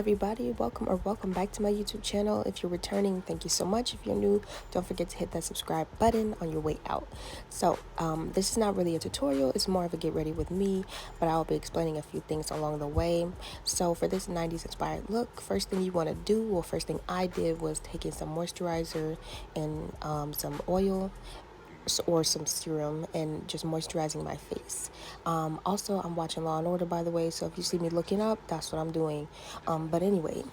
everybody, welcome back to my YouTube channel. If you're returning, thank you so much. If you're new, don't forget to hit that subscribe button on your way out. So this is not really a tutorial, it's more of a get ready with me, but I'll be explaining a few things along the way. So for this 90s inspired look, first thing you want to do, or first thing I did, was taking some moisturizer and some oil or some serum and just moisturizing my face. Also, I'm watching Law and Order, by the way, so if you see me looking up, that's what I'm doing. But anyway,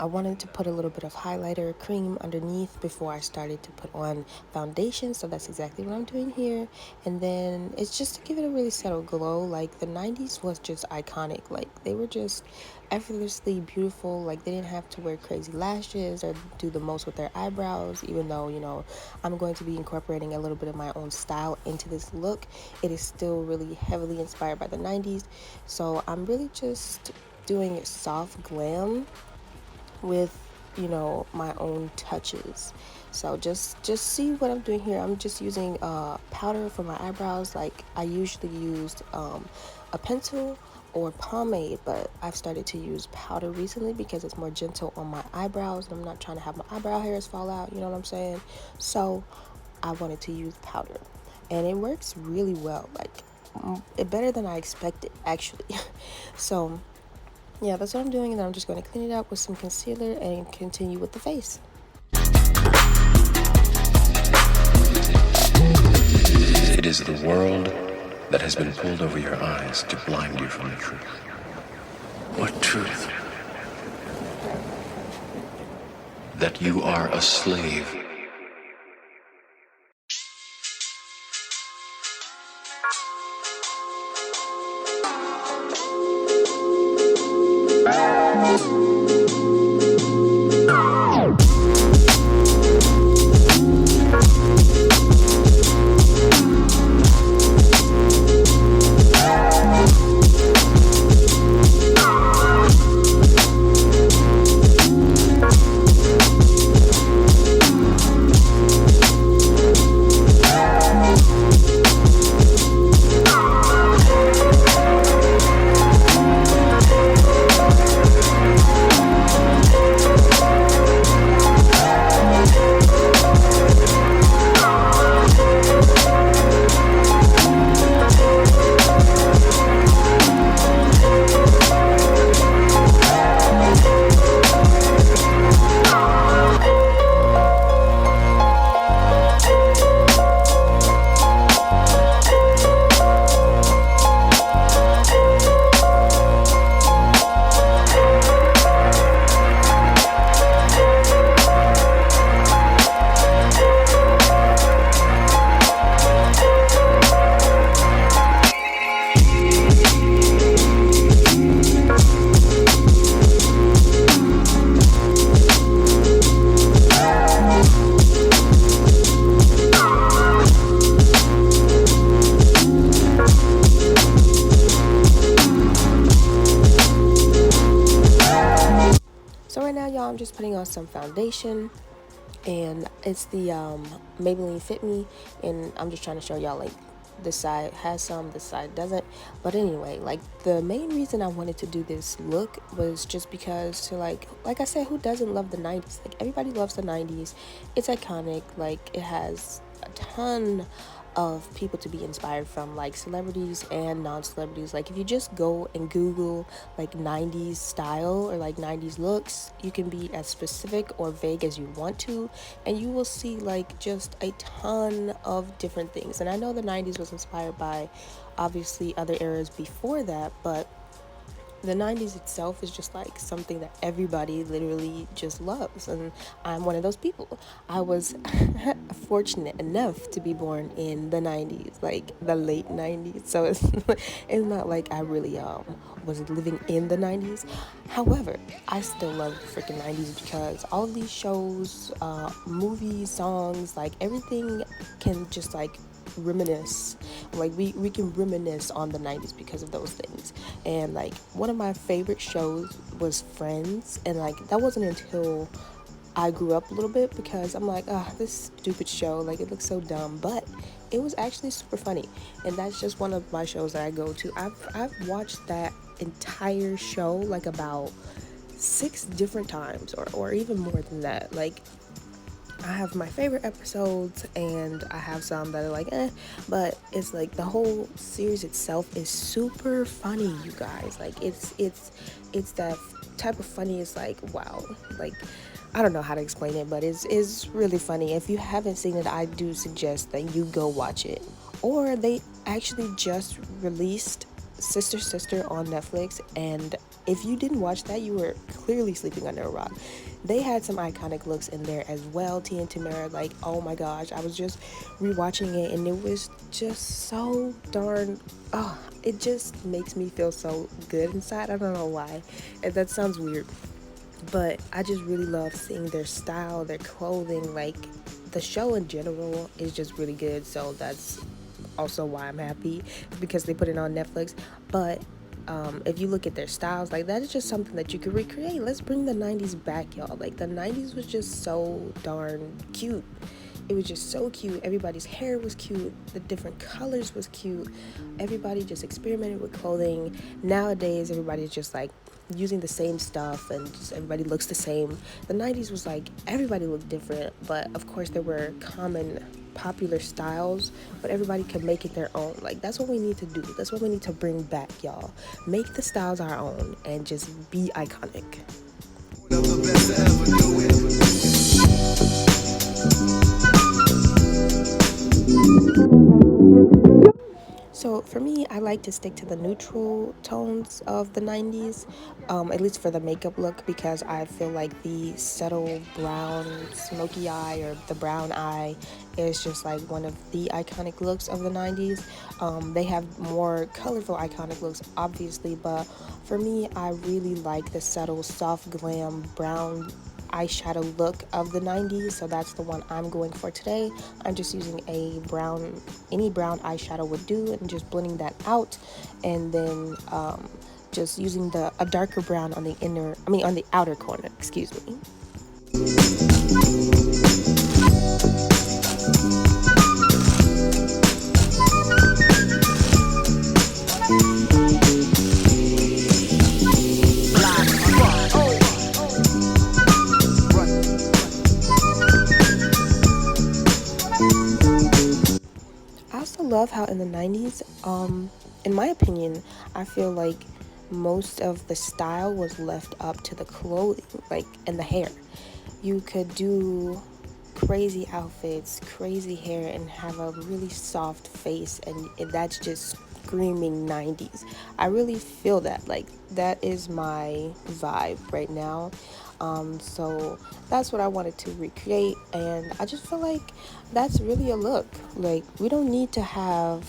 I wanted to put a little bit of highlighter cream underneath before I started to put on foundation, so that's exactly what I'm doing here. And then it's just to give it a really subtle glow. Like, the 90s was just iconic. Like, they were just effortlessly beautiful. Like, they didn't have to wear crazy lashes or do the most with their eyebrows, even though, you know, I'm going to be incorporating a little bit of my own style into this look. It is still really heavily inspired by the 90s, so I'm really just doing soft glam with, you know, my own touches. So just see what I'm doing here. I'm just using powder for my eyebrows. Like, I usually used a pencil or pomade, but I've started to use powder recently because it's more gentle on my eyebrows. I'm not trying to have my eyebrow hairs fall out, you know what I'm saying? So I wanted to use powder, and it works really well, like better than I expected, actually. So yeah, that's what I'm doing, and I'm just going to clean it up with some concealer and continue with the face. It is the world that has been pulled over your eyes to blind you from the truth. What truth? That you are a slave. So right now, y'all, I'm just putting on some foundation, and it's the Maybelline Fit Me, and I'm just trying to show y'all, like, this side has some, this side doesn't. But anyway, like, the main reason I wanted to do this look was just because, to like I said, who doesn't love the 90s? Like, everybody loves the 90s. It's iconic. Like, it has a ton of people to be inspired from, like celebrities and non-celebrities. Like, if you just go and Google like 90s style or like 90s looks, you can be as specific or vague as you want to, and you will see like just a ton of different things. And I know the 90s was inspired by obviously other eras before that, but the 90s itself is just like something that everybody literally just loves, and I'm one of those people. I was fortunate enough to be born in the 90s, like the late 90s, so it's not like I really was living in the 90s. However, I still love the freaking 90s because all of these shows, movies, songs, like everything can just like reminisce. Like, we can reminisce on the 90s because of those things. And like, one of my favorite shows was Friends, and like, that wasn't until I grew up a little bit, because I'm like, this stupid show, like, it looks so dumb, but it was actually super funny. And that's just one of my shows that I go to. I've watched that entire show like about 6 different times, or even more than that. Like, I have my favorite episodes, and I have some that are like, but it's like the whole series itself is super funny, you guys. Like, it's that type of funny. It's like, wow. Like, I don't know how to explain it, but it's really funny. If you haven't seen it, I do suggest that you go watch it. Or they actually just released Sister Sister on Netflix, and if you didn't watch that, you were clearly sleeping under a rock. They had some iconic looks in there as well. T and Tamara, like, oh my gosh, I was just rewatching it, and it was just so darn, oh, it just makes me feel so good inside. I don't know why, and that sounds weird, but I just really love seeing their style, their clothing. Like, the show in general is just really good, so that's also why I'm happy, because they put it on Netflix. But if you look at their styles, like, that is just something that you could recreate. Let's bring the 90s back, y'all. Like, the 90s was just so darn cute. It was just so cute. Everybody's hair was cute. The different colors was cute. Everybody just experimented with clothing. Nowadays, everybody's just like using the same stuff, and just everybody looks the same. The 90s was like everybody looked different, but of course there were common popular styles, but everybody could make it their own. Like, that's what we need to do. That's what we need to bring back, y'all. Make the styles our own and just be iconic. So for me, I like to stick to the neutral tones of the 90s, at least for the makeup look, because I feel like the subtle brown smoky eye, or the brown eye, is just like one of the iconic looks of the 90s. They have more colorful iconic looks, obviously, but for me, I really like the subtle soft glam brown eyeshadow look of the 90s, so that's the one I'm going for today. I'm just using a brown, any brown eyeshadow would do, and just blending that out, and then just using a darker brown on the on the outer corner, excuse me. I also love how in the 90s, in my opinion, I feel like most of the style was left up to the clothing, like, and the hair. You could do crazy outfits, crazy hair, and have a really soft face, and that's just screaming 90s. I really feel that. Like, that is my vibe right now. So that's what I wanted to recreate, and I just feel like that's really a look. Like, we don't need to have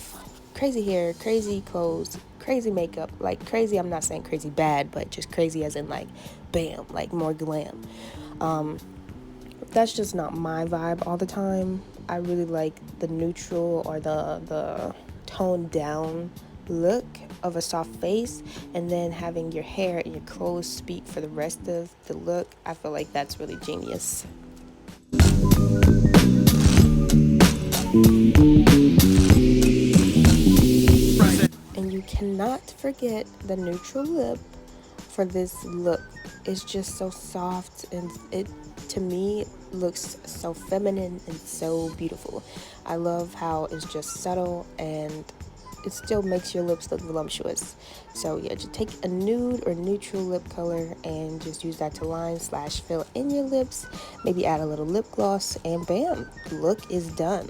crazy hair, crazy clothes, crazy makeup. Like, crazy, I'm not saying crazy bad, but just crazy as in, like, bam, like more glam. That's just not my vibe all the time. I really like the neutral, or the toned down look of a soft face, and then having your hair and your clothes speak for the rest of the look. I feel like that's really genius. And you cannot forget the neutral lip for this look. It's just so soft, and it, to me, looks so feminine and so beautiful. I love how it's just subtle, and it still makes your lips look voluptuous. So yeah, just take a nude or neutral lip color and just use that to line/fill in your lips. Maybe add a little lip gloss, and bam, look is done.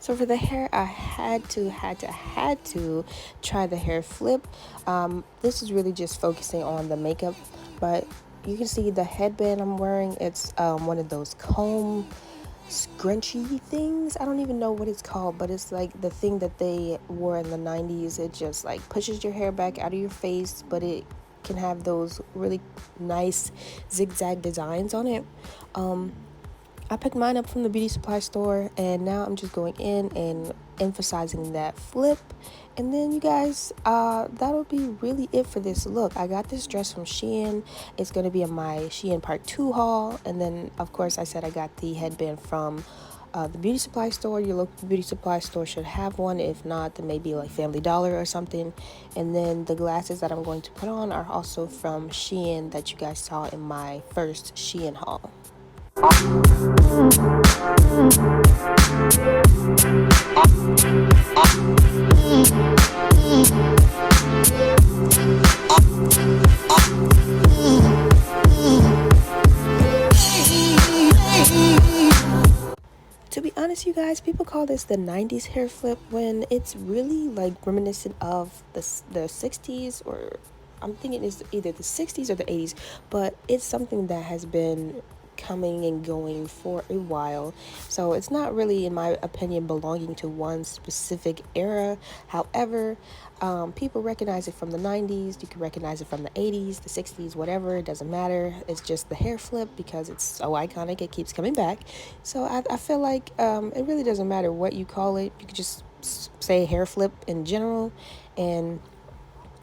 So for the hair, I had to try the hair flip. This is really just focusing on the makeup, but you can see the headband I'm wearing. It's one of those comb scrunchy things. I don't even know what it's called, but it's like the thing that they wore in the 90s. It just like pushes your hair back out of your face, but it can have those really nice zigzag designs on it. I picked mine up from the beauty supply store, and now I'm just going in and emphasizing that flip. And then you guys, that'll be really it for this look. I got this dress from SHEIN. It's going to be in my SHEIN part 2 haul. And then of course I said I got the headband from the beauty supply store. Your local beauty supply store should have one. If not, then maybe like Family Dollar or something. And then the glasses that I'm going to put on are also from SHEIN that you guys saw in my first SHEIN haul. To be honest, you guys, people call this the 90s hair flip when it's really like reminiscent of the 60s, or I'm thinking it's either the 60s or the 80s, but it's something that has been coming and going for a while. So it's not really, in my opinion, belonging to one specific era. However, people recognize it from the 90s. You can recognize it from the 80s, the 60s, whatever. It doesn't matter. It's just the hair flip because it's so iconic. It keeps coming back. So I feel like it really doesn't matter what you call it. You could just say hair flip in general, and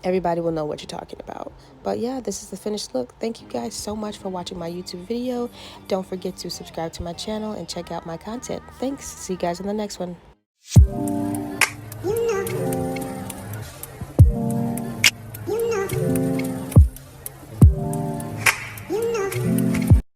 everybody will know what you're talking about. But yeah, this is the finished look. Thank you guys so much for watching my YouTube video. Don't forget to subscribe to my channel and check out my content. Thanks. See you guys in the next one.